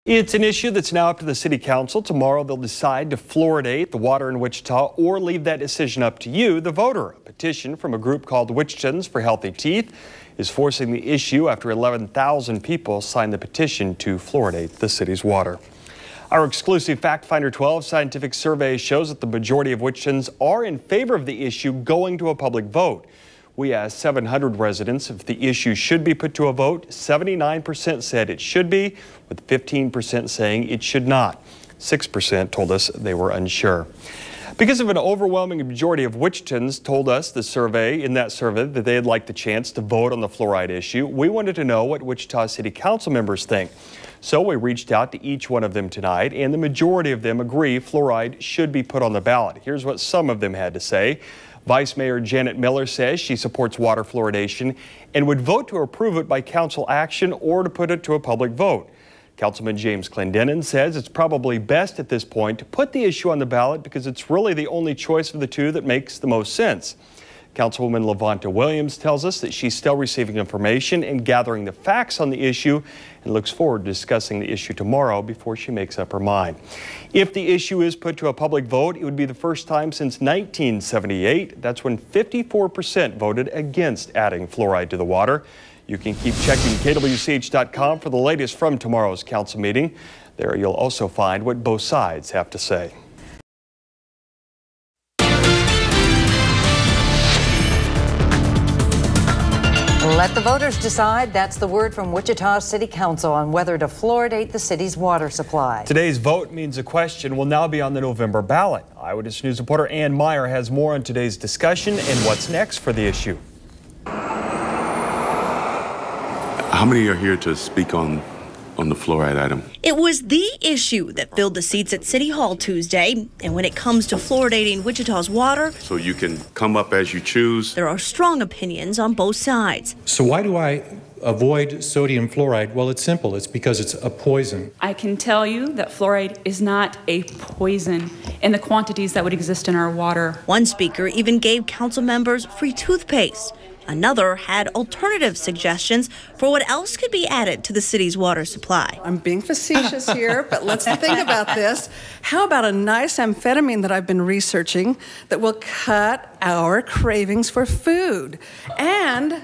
It's an issue that's now up to the City Council. Tomorrow they'll decide to fluoridate the water in Wichita or leave that decision up to you, the voter. A petition from a group called Wichitans for Healthy Teeth is forcing the issue after 11,000 people signed the petition to fluoridate the city's water. Our exclusive Fact Finder 12 scientific survey shows that the majority of Wichitans are in favor of the issue going to a public vote. We asked 700 residents if the issue should be put to a vote. 79% said it should be, with 15% saying it should not. 6% told us they were unsure. Because of an overwhelming majority of Wichitans told us in that survey that they'd like the chance to vote on the fluoride issue, we wanted to know what Wichita City Council members think. So we reached out to each one of them tonight, and the majority of them agree fluoride should be put on the ballot. Here's what some of them had to say. Vice Mayor Janet Miller says she supports water fluoridation and would vote to approve it by council action or to put it to a public vote. Councilman James Clendenin says it's probably best at this point to put the issue on the ballot because it's really the only choice of the two that makes the most sense. Councilwoman Levanta Williams tells us that she's still receiving information and gathering the facts on the issue and looks forward to discussing the issue tomorrow before she makes up her mind. If the issue is put to a public vote, it would be the first time since 1978. That's when 54% voted against adding fluoride to the water. You can keep checking kwch.com for the latest from tomorrow's council meeting. There you'll also find what both sides have to say. Let the voters decide. That's the word from Wichita City Council on whether to fluoridate the city's water supply. Today's vote means a question will now be on the November ballot. Eyewitness News reporter Ann Meyer has more on today's discussion and what's next for the issue. How many are here to speak on the fluoride item? It was the issue that filled the seats at City Hall Tuesday. And when it comes to fluoridating Wichita's water, So you can come up as you choose. there are strong opinions on both sides. So why do I avoid sodium fluoride? Well, it's simple. It's because it's a poison. I can tell you that fluoride is not a poison in the quantities that would exist in our water. One speaker even gave council members free toothpaste. Another had alternative suggestions for what else could be added to the city's water supply. I'm being facetious here, but let's think about this. How about a nice amphetamine that I've been researching that will cut our cravings for food? And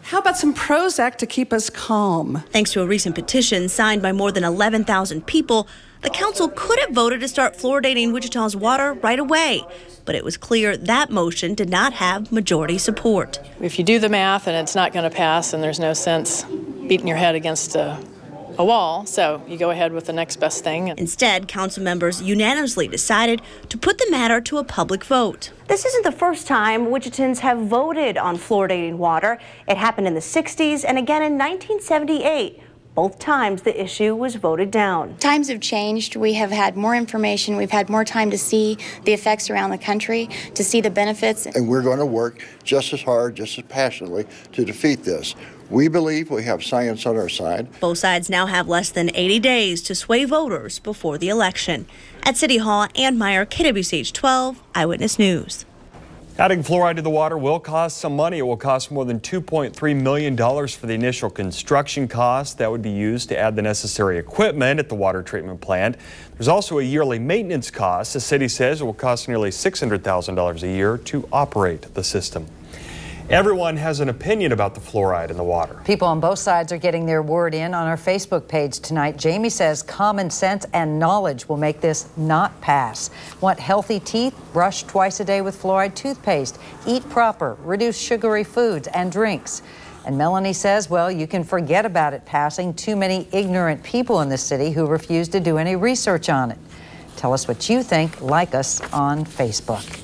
how about some Prozac to keep us calm? Thanks to a recent petition signed by more than 11,000 people, the council could have voted to start fluoridating Wichita's water right away. But it was clear that motion did not have majority support. If you do the math and it's not going to pass, and there's no sense beating your head against a wall, so you go ahead with the next best thing. Instead, council members unanimously decided to put the matter to a public vote. This isn't the first time Wichitans have voted on fluoridating water. It happened in the 60s and again in 1978. Both times the issue was voted down. Times have changed. We have had more information. We've had more time to see the effects around the country, to see the benefits. And we're going to work just as hard, just as passionately to defeat this. We believe we have science on our side. Both sides now have less than 80 days to sway voters before the election. At City Hall, Ann Meyer, KWCH 12, Eyewitness News. Adding fluoride to the water will cost some money. It will cost more than $2.3 million for the initial construction cost. That would be used to add the necessary equipment at the water treatment plant. There's also a yearly maintenance cost. The city says it will cost nearly $600,000 a year to operate the system. Everyone has an opinion about the fluoride in the water. People on both sides are getting their word in on our Facebook page tonight. Jamie says common sense and knowledge will make this not pass. Want healthy teeth? Brush twice a day with fluoride toothpaste. Eat proper. Reduce sugary foods and drinks. And Melanie says, well, you can forget about it passing. Too many ignorant people in the city who refuse to do any research on it. Tell us what you think. Like us on Facebook.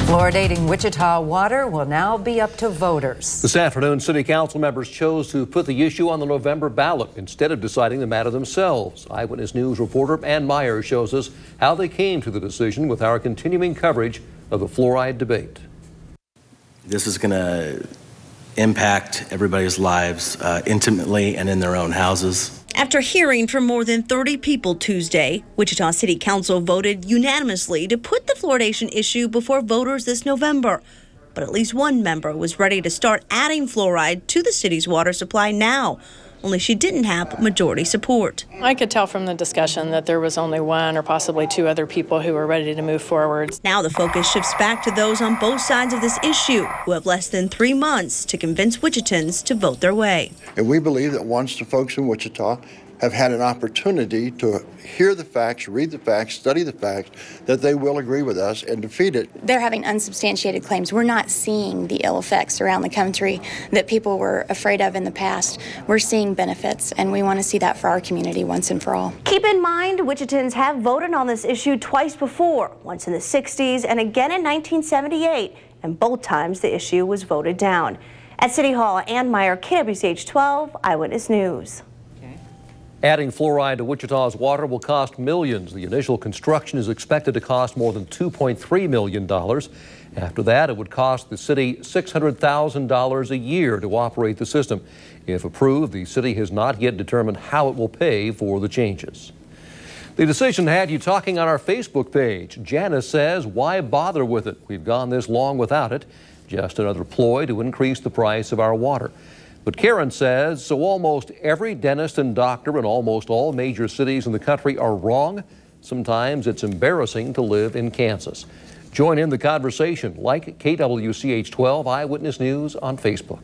Fluoridating Wichita water will now be up to voters. This afternoon, City Council members chose to put the issue on the November ballot instead of deciding the matter themselves. Eyewitness News reporter Ann Meyer shows us how they came to the decision with our continuing coverage of the fluoride debate. This is going to impact everybody's lives intimately and in their own houses. After hearing from more than 30 people Tuesday, Wichita City Council voted unanimously to put the fluoridation issue before voters this November. But at least one member was ready to start adding fluoride to the city's water supply now. Only she didn't have majority support. I could tell from the discussion that there was only one or possibly two other people who were ready to move forward. Now the focus shifts back to those on both sides of this issue who have less than 3 months to convince Wichitans to vote their way. And we believe that once the folks in Wichita have had an opportunity to hear the facts, read the facts, study the facts, that they will agree with us and defeat it. They're having unsubstantiated claims. We're not seeing the ill effects around the country that people were afraid of in the past. We're seeing benefits, and we want to see that for our community once and for all. Keep in mind, Wichitans have voted on this issue twice before, once in the 60s and again in 1978, and both times the issue was voted down. At City Hall, Ann Meyer, KWCH 12 Eyewitness News. Adding fluoride to Wichita's water will cost millions. The initial construction is expected to cost more than $2.3 million. After that, it would cost the city $600,000 a year to operate the system. If approved, the city has not yet determined how it will pay for the changes. The decision had you talking on our Facebook page. Janice says, why bother with it? We've gone this long without it. Just another ploy to increase the price of our water. But Karen says, so almost every dentist and doctor in almost all major cities in the country are wrong. Sometimes it's embarrassing to live in Kansas. Join in the conversation. Like KWCH 12 Eyewitness News on Facebook.